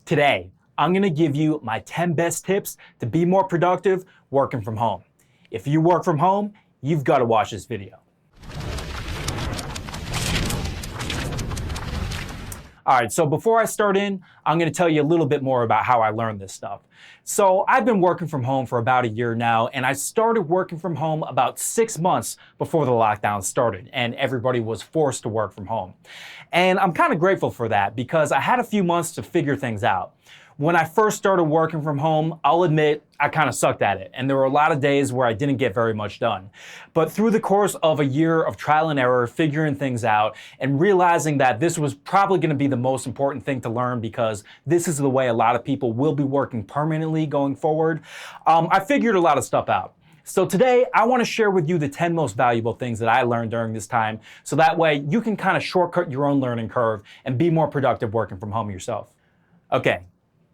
Today, I'm gonna give you my 10 best tips to be more productive working from home. If you work from home, you've gotta watch this video. All right, so before I start in, I'm gonna tell you a little bit more about how I learned this stuff. So I've been working from home for about a year now, and I started working from home about 6 months before the lockdown started, and everybody was forced to work from home. And I'm kind of grateful for that because I had a few months to figure things out. When I first started working from home, I'll admit I kind of sucked at it, and there were a lot of days where I didn't get very much done. But through the course of a year of trial and error, figuring things out, and realizing that this was probably going to be the most important thing to learn because this is the way a lot of people will be working permanently going forward, I figured a lot of stuff out. So today, I want to share with you the 10 most valuable things that I learned during this time, so that way you can kind of shortcut your own learning curve and be more productive working from home yourself. Okay.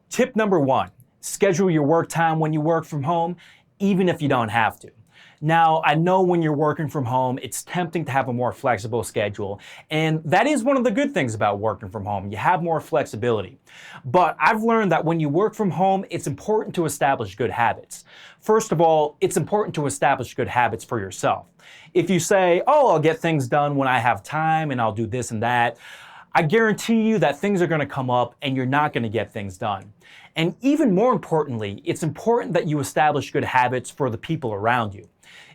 Tip number 1, schedule your work time when you work from home, even if you don't have to. Now, I know when you're working from home, it's tempting to have a more flexible schedule, and that is one of the good things about working from home. You have more flexibility. But I've learned that when you work from home, it's important to establish good habits. First of all, it's important to establish good habits for yourself. If you say, oh, I'll get things done when I have time and I'll do this and that, I guarantee you that things are going to come up and you're not going to get things done. And even more importantly, it's important that you establish good habits for the people around you.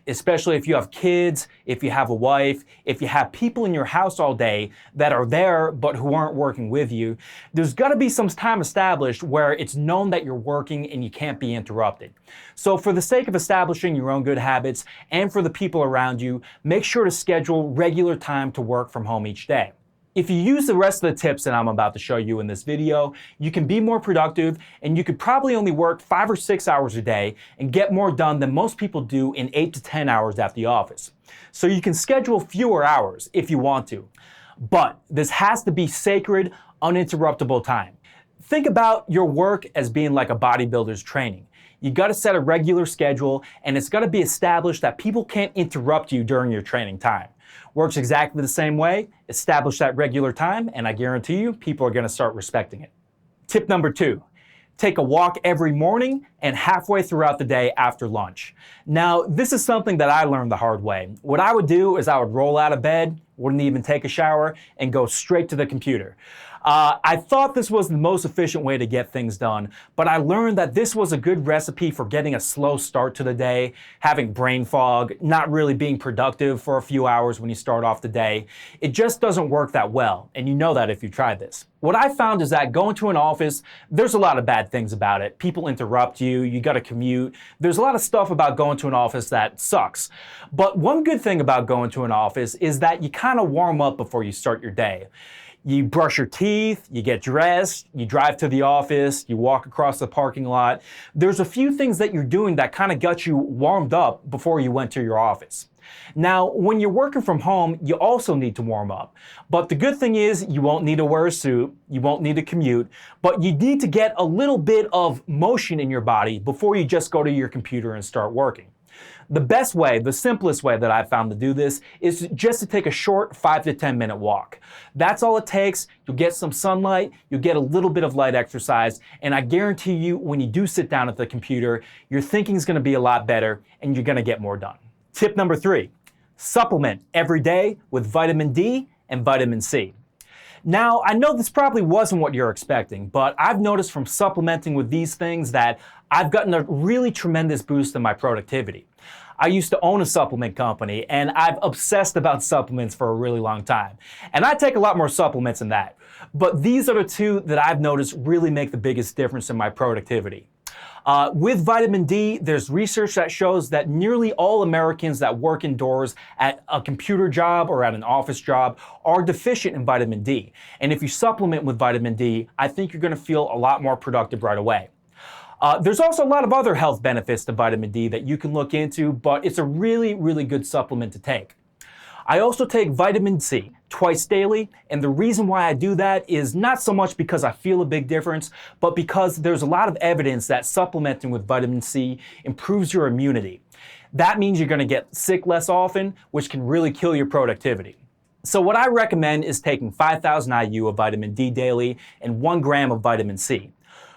Especially if you have kids, if you have a wife, if you have people in your house all day that are there but who aren't working with you, there's got to be some time established where it's known that you're working and you can't be interrupted. So for the sake of establishing your own good habits and for the people around you, make sure to schedule regular time to work from home each day. If you use the rest of the tips that I'm about to show you in this video, you can be more productive and you could probably only work 5 or 6 hours a day and get more done than most people do in 8 to 10 hours at the office. So you can schedule fewer hours if you want to. But this has to be sacred, uninterruptible time. Think about your work as being like a bodybuilder's training. You got to set a regular schedule and it's got to be established that people can't interrupt you during your training time. Works exactly the same way. Establish that regular time, and I guarantee you, people are going to start respecting it. Tip number 2, take a walk every morning and halfway throughout the day after lunch. Now, this is something that I learned the hard way. What I would do is I would roll out of bed, wouldn't even take a shower, and go straight to the computer. I thought this was the most efficient way to get things done, but I learned that this was a good recipe for getting a slow start to the day, having brain fog, not really being productive for a few hours when you start off the day. It just doesn't work that well, and you know that if you tried this. What I found is that going to an office, there's a lot of bad things about it. People interrupt you, you gotta commute. There's a lot of stuff about going to an office that sucks. But one good thing about going to an office is that you kind of warm up before you start your day. You brush your teeth, you get dressed, you drive to the office, you walk across the parking lot. There's a few things that you're doing that kind of got you warmed up before you went to your office. Now, when you're working from home, you also need to warm up. But the good thing is you won't need to wear a suit, you won't need to commute, but you need to get a little bit of motion in your body before you just go to your computer and start working. The best way, the simplest way that I've found to do this is just to take a short 5 to 10 minute walk. That's all it takes. You'll get some sunlight, you'll get a little bit of light exercise, and I guarantee you when you do sit down at the computer, your thinking is going to be a lot better and you're going to get more done. Tip number 3, supplement every day with vitamin D and vitamin C. Now, I know this probably wasn't what you're expecting, but I've noticed from supplementing with these things that I've gotten a really tremendous boost in my productivity. I used to own a supplement company, and I've obsessed about supplements for a really long time. And I take a lot more supplements than that. But these are the 2 that I've noticed really make the biggest difference in my productivity. With vitamin D, there's research that shows that nearly all Americans that work indoors at a computer job or at an office job are deficient in vitamin D. And if you supplement with vitamin D, I think you're going to feel a lot more productive right away. There's also a lot of other health benefits to vitamin D that you can look into, but it's a really, really good supplement to take. I also take vitamin C twice daily, and the reason why I do that is not so much because I feel a big difference, but because there's a lot of evidence that supplementing with vitamin C improves your immunity. That means you're going to get sick less often, which can really kill your productivity. So what I recommend is taking 5,000 IU of vitamin D daily and 1 gram of vitamin C.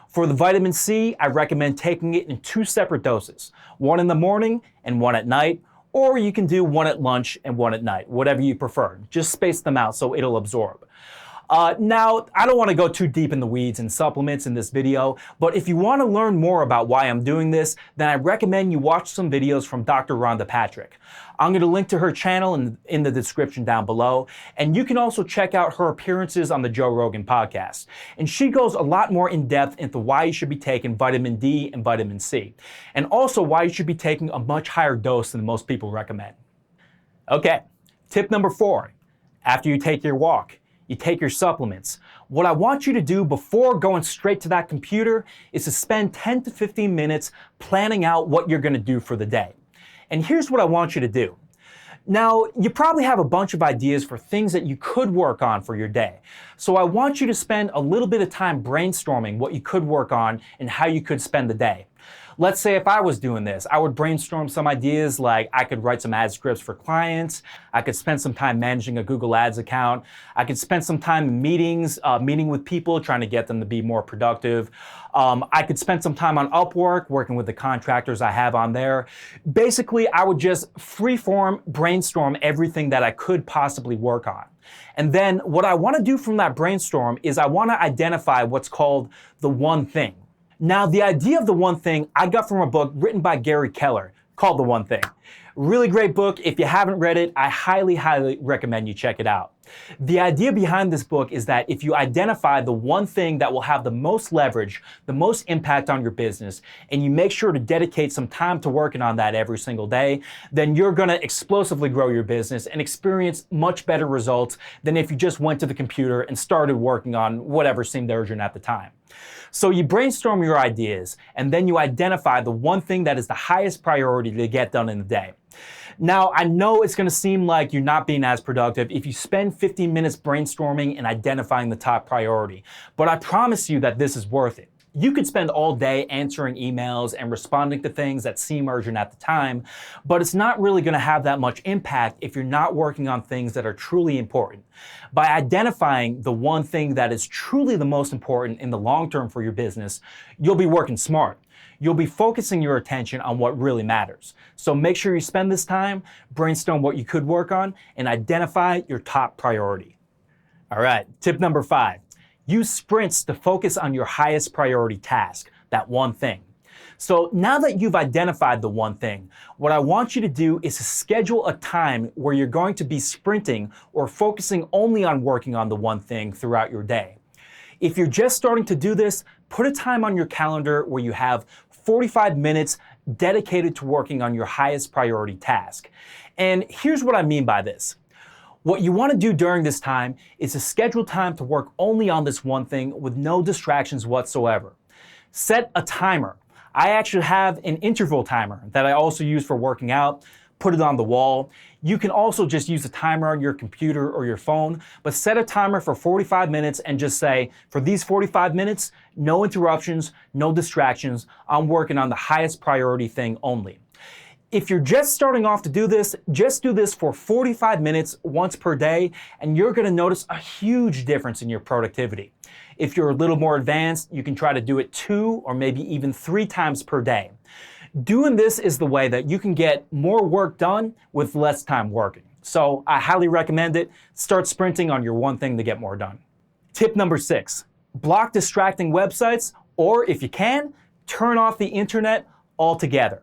For the vitamin C, I recommend taking it in 2 separate doses, one in the morning and one at night, or you can do one at lunch and one at night, whatever you prefer. Just space them out so it'll absorb. Now, I don't want to go too deep in the weeds and supplements in this video, but if you want to learn more about why I'm doing this, then I recommend you watch some videos from Dr. Rhonda Patrick. I'm going to link to her channel in the description down below, and you can also check out her appearances on the Joe Rogan podcast. And she goes a lot more in depth into why you should be taking vitamin D and vitamin C, and also why you should be taking a much higher dose than most people recommend. Okay, tip number 4. After you take your walk, you take your supplements. What I want you to do before going straight to that computer is to spend 10 to 15 minutes planning out what you're gonna do for the day. And here's what I want you to do. Now, you probably have a bunch of ideas for things that you could work on for your day. So I want you to spend a little bit of time brainstorming what you could work on and how you could spend the day. Let's say if I was doing this, I would brainstorm some ideas like I could write some ad scripts for clients, I could spend some time managing a Google Ads account, I could spend some time in meetings, meeting with people, trying to get them to be more productive. I could spend some time on Upwork, working with the contractors I have on there. Basically, I would just freeform brainstorm everything that I could possibly work on. And then what I want to do from that brainstorm is I want to identify what's called the one thing. Now, the idea of the one thing I got from a book written by Gary Keller called The One Thing. Really great book. If you haven't read it, I highly, highly recommend you check it out. The idea behind this book is that if you identify the one thing that will have the most leverage, the most impact on your business, and you make sure to dedicate some time to working on that every single day, then you're going to explosively grow your business and experience much better results than if you just went to the computer and started working on whatever seemed urgent at the time. So you brainstorm your ideas, and then you identify the one thing that is the highest priority to get done in the day. Now, I know it's going to seem like you're not being as productive if you spend 15 minutes brainstorming and identifying the top priority, but I promise you that this is worth it. You could spend all day answering emails and responding to things that seem urgent at the time, but it's not really going to have that much impact if you're not working on things that are truly important. By identifying the one thing that is truly the most important in the long term for your business, you'll be working smart. You'll be focusing your attention on what really matters. So make sure you spend this time, brainstorm what you could work on, and identify your top priority. All right, tip number 5. Use sprints to focus on your highest priority task, that one thing. So now that you've identified the one thing, what I want you to do is to schedule a time where you're going to be sprinting or focusing only on working on the one thing throughout your day. If you're just starting to do this, put a time on your calendar where you have 45 minutes dedicated to working on your highest priority task. And here's what I mean by this. What you want to do during this time is to schedule time to work only on this one thing with no distractions whatsoever. Set a timer. I actually have an interval timer that I also use for working out. Put it on the wall. You can also just use a timer on your computer or your phone, but set a timer for 45 minutes and just say, for these 45 minutes, no interruptions, no distractions. I'm working on the highest priority thing only. If you're just starting off to do this, just do this for 45 minutes once per day, and you're going to notice a huge difference in your productivity. If you're a little more advanced, you can try to do it 2 or maybe even 3 times per day. Doing this is the way that you can get more work done with less time working. So I highly recommend it. Start sprinting on your one thing to get more done. Tip number 6, block distracting websites, or if you can, turn off the internet altogether.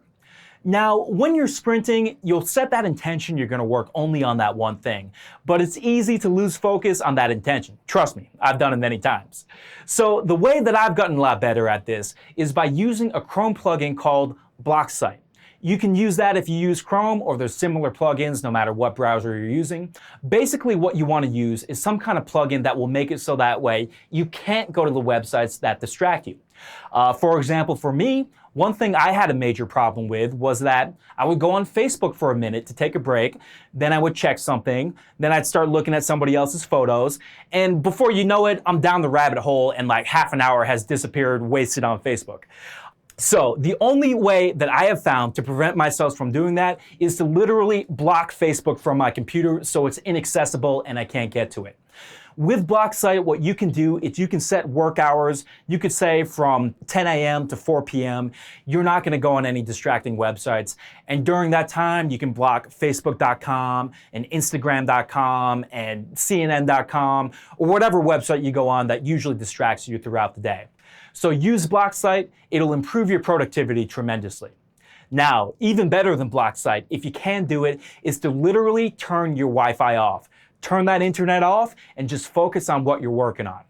Now, when you're sprinting, you'll set that intention you're going to work only on that one thing, but it's easy to lose focus on that intention. Trust me, I've done it many times. So the way that I've gotten a lot better at this is by using a Chrome plugin called Block Site. You can use that if you use Chrome, or there's similar plugins no matter what browser you're using. Basically, what you want to use is some kind of plugin that will make it so that way you can't go to the websites that distract you. For example, for me, one thing I had a major problem with was that I would go on Facebook for a minute to take a break, then I would check something, then I'd start looking at somebody else's photos, and before you know it, I'm down the rabbit hole and like half an hour has disappeared, wasted on Facebook. So the only way that I have found to prevent myself from doing that is to literally block Facebook from my computer so it's inaccessible and I can't get to it. With Block Site, what you can do is you can set work hours. You could say from 10 a.m. to 4 p.m. You're not going to go on any distracting websites. And during that time, you can block Facebook.com and Instagram.com and CNN.com or whatever website you go on that usually distracts you throughout the day. So use Block Site. It'll improve your productivity tremendously. Now, even better than Block Site, if you can do it, is to literally turn your Wi-Fi off. Turn that internet off and just focus on what you're working on.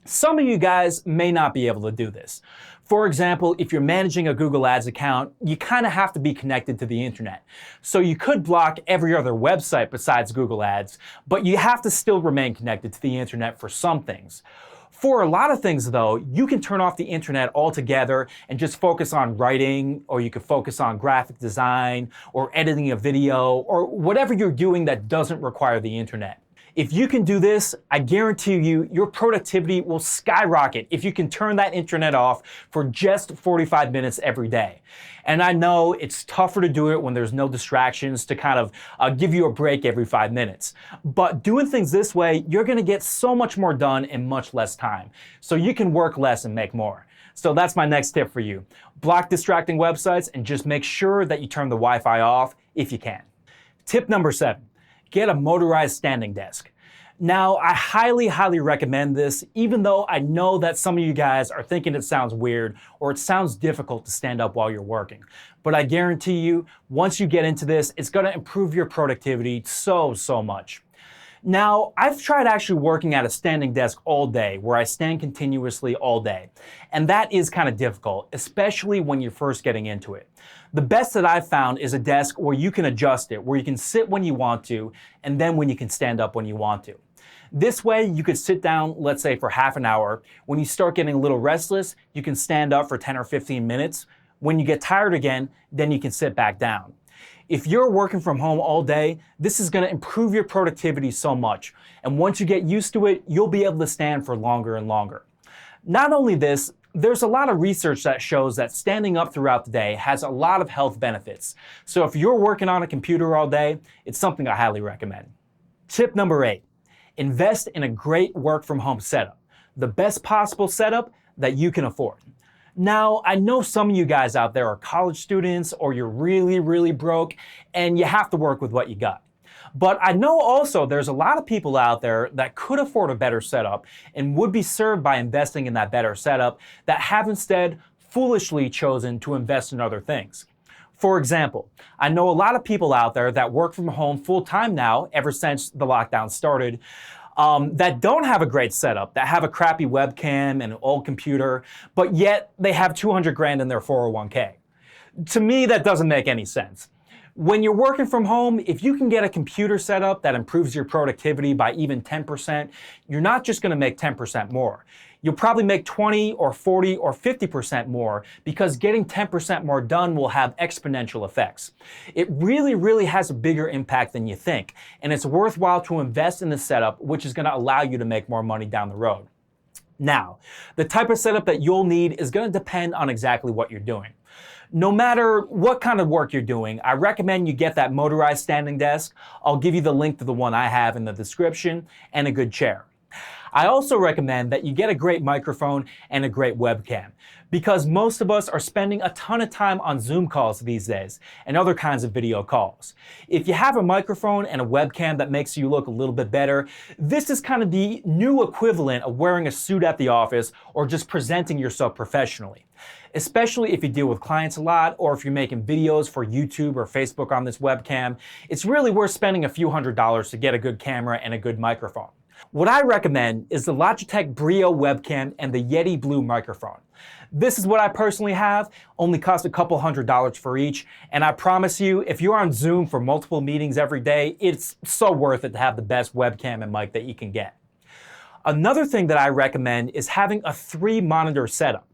Some of you guys may not be able to do this. For example, if you're managing a Google Ads account, you kind of have to be connected to the internet. So you could block every other website besides Google Ads, but you have to still remain connected to the internet for some things. For a lot of things, though, you can turn off the internet altogether and just focus on writing, or you could focus on graphic design, or editing a video, or whatever you're doing that doesn't require the internet. If you can do this, I guarantee you, your productivity will skyrocket if you can turn that internet off for just 45 minutes every day. And I know it's tougher to do it when there's no distractions to kind of give you a break every 5 minutes. But doing things this way, you're going to get so much more done in much less time. So you can work less and make more. So that's my next tip for you. Block distracting websites and just make sure that you turn the Wi-Fi off if you can. Tip number 7. Get a motorized standing desk. Now, I highly, highly recommend this, even though I know that some of you guys are thinking it sounds weird or it sounds difficult to stand up while you're working. But I guarantee you, once you get into this, it's going to improve your productivity so much. Now, I've tried actually working at a standing desk all day, where I stand continuously all day. And that is kind of difficult, especially when you're first getting into it. The best that I've found is a desk where you can adjust it, where you can sit when you want to, and then when you can stand up when you want to. This way, you could sit down, let's say for half an hour. When you start getting a little restless, you can stand up for 10 or 15 minutes. When you get tired again, then you can sit back down. If you're working from home all day, this is going to improve your productivity so much. And once you get used to it, you'll be able to stand for longer and longer. Not only this, there's a lot of research that shows that standing up throughout the day has a lot of health benefits. So if you're working on a computer all day, it's something I highly recommend. Tip number 8, invest in a great work from home setup. The best possible setup that you can afford. Now, I know some of you guys out there are college students, or you're really broke and you have to work with what you got. But I know also there's a lot of people out there that could afford a better setup and would be served by investing in that better setup that have instead foolishly chosen to invest in other things. For example, I know a lot of people out there that work from home full-time now, ever since the lockdown started, that don't have a great setup, that have a crappy webcam and an old computer, but yet they have 200 grand in their 401k. To me, that doesn't make any sense. When you're working from home, if you can get a computer setup that improves your productivity by even 10%, you're not just going to make 10% more. You'll probably make 20 or 40 or 50% more, because getting 10% more done will have exponential effects. It really has a bigger impact than you think, and it's worthwhile to invest in the setup, which is going to allow you to make more money down the road. Now, the type of setup that you'll need is going to depend on exactly what you're doing. No matter what kind of work you're doing, I recommend you get that motorized standing desk. I'll give you the link to the one I have in the description, and a good chair. I also recommend that you get a great microphone and a great webcam, because most of us are spending a ton of time on Zoom calls these days and other kinds of video calls. If you have a microphone and a webcam that makes you look a little bit better, this is kind of the new equivalent of wearing a suit at the office or just presenting yourself professionally. Especially if you deal with clients a lot, or if you're making videos for YouTube or Facebook on this webcam, it's really worth spending a few $100s to get a good camera and a good microphone. What I recommend is the Logitech Brio webcam and the Yeti Blue microphone. This is what I personally have, only cost a couple $100s for each, and I promise you, if you're on Zoom for multiple meetings every day, it's so worth it to have the best webcam and mic that you can get. Another thing that I recommend is having a 3-monitor setup.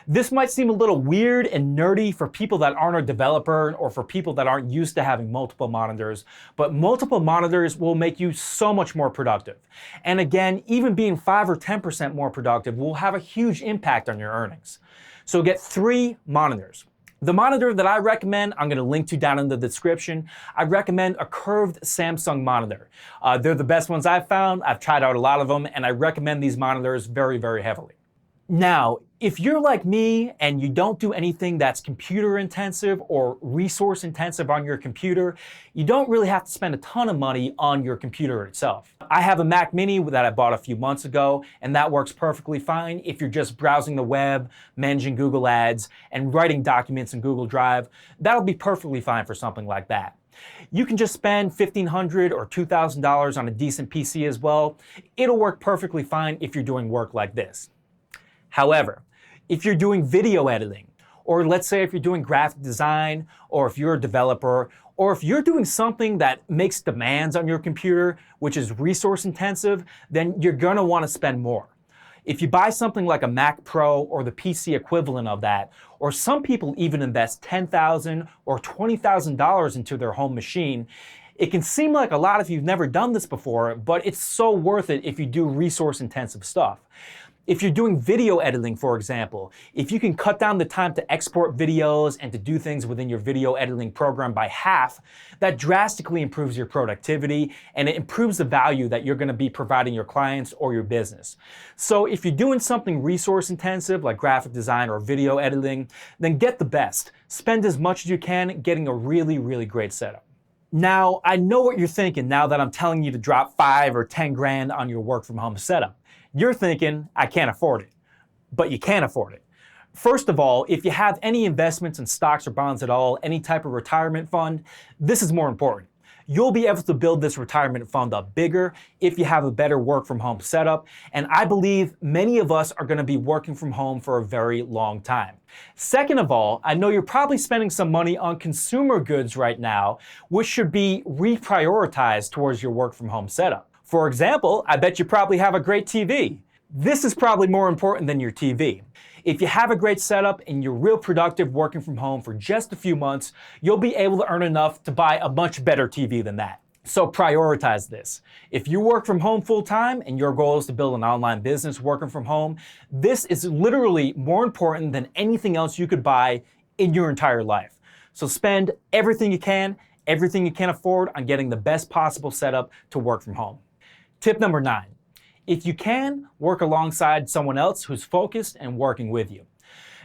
This might seem a little weird and nerdy for people that aren't a developer, or for people that aren't used to having multiple monitors, but multiple monitors will make you so much more productive. And again, even being 5 or 10% more productive will have a huge impact on your earnings. So get 3 monitors. The monitor that I recommend, I'm going to link to down in the description. I recommend a curved Samsung monitor. They're the best ones I've found. I've tried out a lot of them, and I recommend these monitors very, very heavily. Now, if you're like me and you don't do anything that's computer intensive or resource intensive on your computer, you don't really have to spend a ton of money on your computer itself. I have a Mac Mini that I bought a few months ago, and that works perfectly fine if you're just browsing the web, managing Google Ads, and writing documents in Google Drive. That'll be perfectly fine for something like that. You can just spend $1,500 or $2,000 on a decent PC as well. It'll work perfectly fine if you're doing work like this. However, if you're doing video editing, or let's say if you're doing graphic design, or if you're a developer, or if you're doing something that makes demands on your computer, which is resource intensive, then you're gonna wanna spend more. If you buy something like a Mac Pro or the PC equivalent of that, or some people even invest $10,000 or $20,000 into their home machine, it can seem like a lot if you've never done this before, but it's so worth it if you do resource intensive stuff. If you're doing video editing, for example, if you can cut down the time to export videos and to do things within your video editing program by half, that drastically improves your productivity and it improves the value that you're going to be providing your clients or your business. So if you're doing something resource intensive like graphic design or video editing, then get the best. Spend as much as you can getting a really, really great setup. Now, I know what you're thinking now that I'm telling you to drop 5 or 10 grand on your work from home setup. You're thinking, I can't afford it. But you can afford it. First of all, if you have any investments in stocks or bonds at all, any type of retirement fund, this is more important. You'll be able to build this retirement fund up bigger if you have a better work from home setup. And I believe many of us are going to be working from home for a very long time. Second of all, I know you're probably spending some money on consumer goods right now, which should be reprioritized towards your work from home setup. For example, I bet you probably have a great TV. This is probably more important than your TV. If you have a great setup and you're real productive working from home for just a few months, you'll be able to earn enough to buy a much better TV than that. So prioritize this. If you work from home full time and your goal is to build an online business working from home, this is literally more important than anything else you could buy in your entire life. So spend everything you can afford on getting the best possible setup to work from home. Tip number 9, if you can, work alongside someone else who's focused and working with you.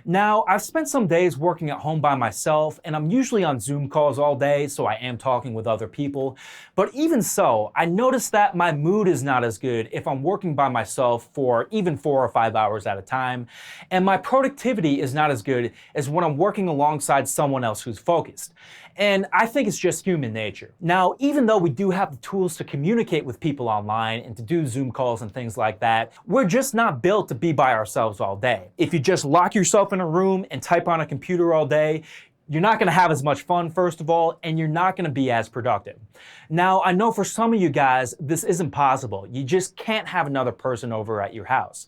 Now, I've spent some days working at home by myself, and I'm usually on Zoom calls all day, so I am talking with other people. But even so, I noticed that my mood is not as good if I'm working by myself for even 4 or 5 hours at a time, and my productivity is not as good as when I'm working alongside someone else who's focused. And I think it's just human nature. Now, even though we do have the tools to communicate with people online and to do Zoom calls and things like that, we're just not built to be by ourselves all day. If you just lock yourself in a room and type on a computer all day, you're not going to have as much fun, first of all, and you're not going to be as productive. Now, I know for some of you guys, this isn't possible. You just can't have another person over at your house.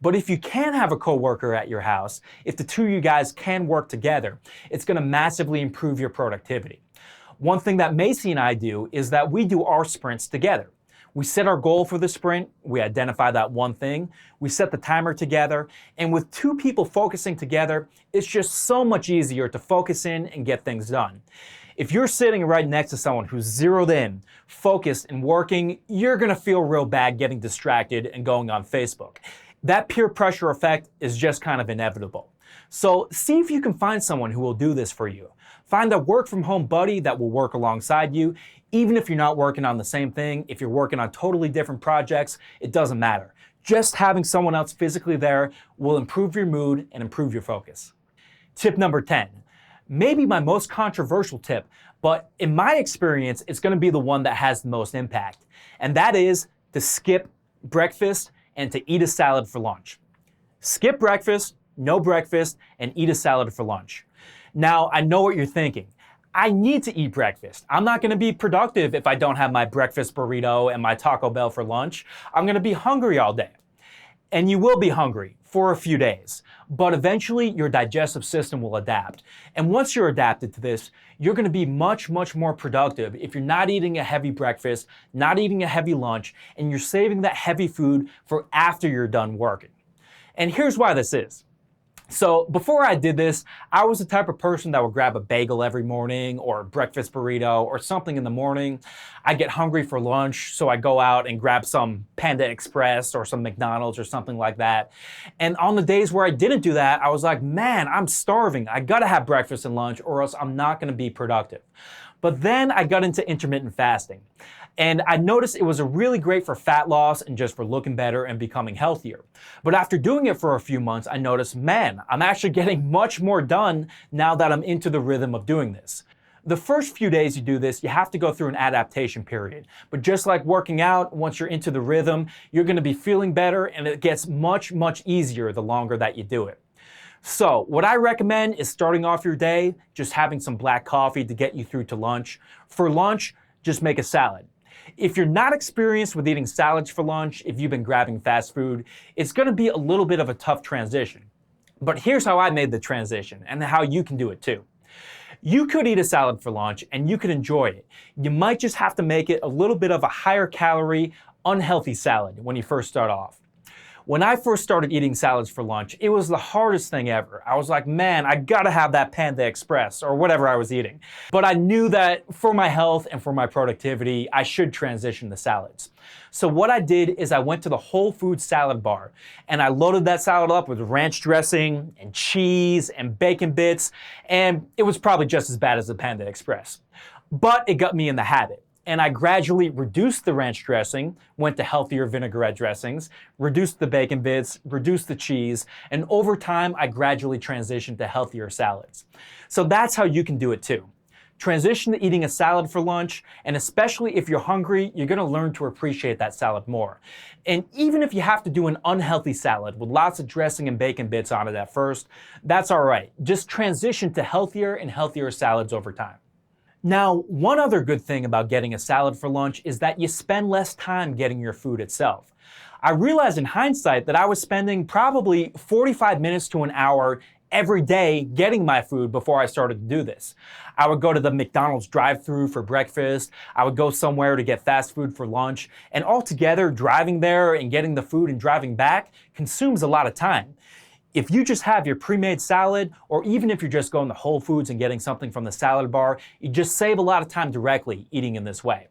But if you can have a coworker at your house, if the two of you guys can work together, it's going to massively improve your productivity. One thing that Macy and I do is that we do our sprints together. We set our goal for the sprint, we identify that one thing, we set the timer together, and with 2 people focusing together, it's just so much easier to focus in and get things done. If you're sitting right next to someone who's zeroed in, focused, and working, you're gonna feel real bad getting distracted and going on Facebook. That peer pressure effect is just kind of inevitable. So see if you can find someone who will do this for you. Find a work from home buddy that will work alongside you. Even if you're not working on the same thing, if you're working on totally different projects, it doesn't matter. Just having someone else physically there will improve your mood and improve your focus. Tip number 10, maybe my most controversial tip, but in my experience, it's going to be the one that has the most impact. And that is to skip breakfast and to eat a salad for lunch. Skip breakfast, no breakfast, and eat a salad for lunch. Now, I know what you're thinking. I need to eat breakfast. I'm not gonna be productive if I don't have my breakfast burrito and my Taco Bell for lunch. I'm gonna be hungry all day. And you will be hungry for a few days, but eventually your digestive system will adapt. And once you're adapted to this, you're gonna be much, much more productive if you're not eating a heavy breakfast, not eating a heavy lunch, and you're saving that heavy food for after you're done working. And here's why this is. So before I did this, I was the type of person that would grab a bagel every morning or a breakfast burrito or something in the morning. I get hungry for lunch, so I go out and grab some Panda Express or some McDonald's or something like that. And on the days where I didn't do that, I was like, man, I'm starving. I gotta have breakfast and lunch or else I'm not gonna be productive. But then I got into intermittent fasting. And I noticed it was really great for fat loss and just for looking better and becoming healthier. But after doing it for a few months, I noticed, man, I'm actually getting much more done now that I'm into the rhythm of doing this. The first few days you do this, you have to go through an adaptation period. But just like working out, once you're into the rhythm, you're gonna be feeling better and it gets much, much easier the longer that you do it. So what I recommend is starting off your day, just having some black coffee to get you through to lunch. For lunch, just make a salad. If you're not experienced with eating salads for lunch, if you've been grabbing fast food, it's gonna be a little bit of a tough transition. But here's how I made the transition and how you can do it too. You could eat a salad for lunch and you could enjoy it. You might just have to make it a little bit of a higher calorie, unhealthy salad when you first start off. When I first started eating salads for lunch, it was the hardest thing ever. I was like, man, I gotta have that Panda Express or whatever I was eating. But I knew that for my health and for my productivity, I should transition to salads. So what I did is I went to the Whole Foods salad bar and I loaded that salad up with ranch dressing and cheese and bacon bits, and it was probably just as bad as the Panda Express. But it got me in the habit. And I gradually reduced the ranch dressing, went to healthier vinaigrette dressings, reduced the bacon bits, reduced the cheese, and over time, I gradually transitioned to healthier salads. So that's how you can do it too. Transition to eating a salad for lunch, and especially if you're hungry, you're gonna learn to appreciate that salad more. And even if you have to do an unhealthy salad with lots of dressing and bacon bits on it at first, that's all right. Just transition to healthier and healthier salads over time. Now, one other good thing about getting a salad for lunch is that you spend less time getting your food itself. I realized in hindsight that I was spending probably 45 minutes to an hour every day getting my food before I started to do this. I would go to the McDonald's drive-thru for breakfast, I would go somewhere to get fast food for lunch, and altogether driving there and getting the food and driving back consumes a lot of time. If you just have your pre-made salad, or even if you're just going to Whole Foods and getting something from the salad bar, you just save a lot of time directly eating in this way.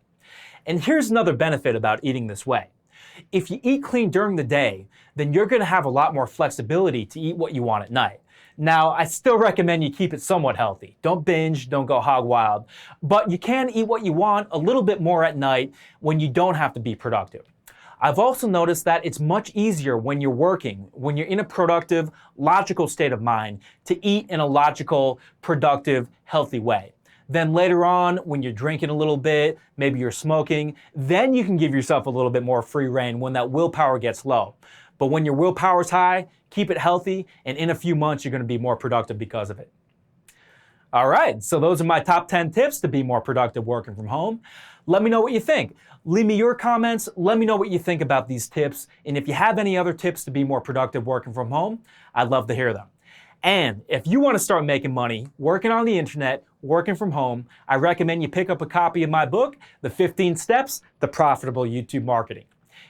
And here's another benefit about eating this way. If you eat clean during the day, then you're gonna have a lot more flexibility to eat what you want at night. Now, I still recommend you keep it somewhat healthy. Don't binge, don't go hog wild, but you can eat what you want a little bit more at night when you don't have to be productive. I've also noticed that it's much easier when you're working, when you're in a productive, logical state of mind, to eat in a logical, productive, healthy way. Then later on, when you're drinking a little bit, maybe you're smoking, then you can give yourself a little bit more free rein when that willpower gets low. But when your willpower's high, keep it healthy, and in a few months, you're gonna be more productive because of it. All right, so those are my top 10 tips to be more productive working from home. Let me know what you think. Leave me your comments. Let me know what you think about these tips. And if you have any other tips to be more productive working from home, I'd love to hear them. And if you want to start making money working on the internet, working from home, I recommend you pick up a copy of my book, The 15 Steps to Profitable YouTube Marketing.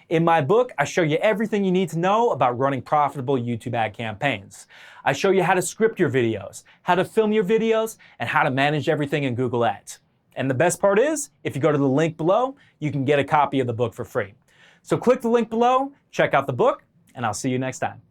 In my book, I show you everything you need to know about running profitable YouTube ad campaigns. I show you how to script your videos, how to film your videos, and how to manage everything in Google Ads. And the best part is, if you go to the link below, you can get a copy of the book for free. So click the link below, check out the book, and I'll see you next time.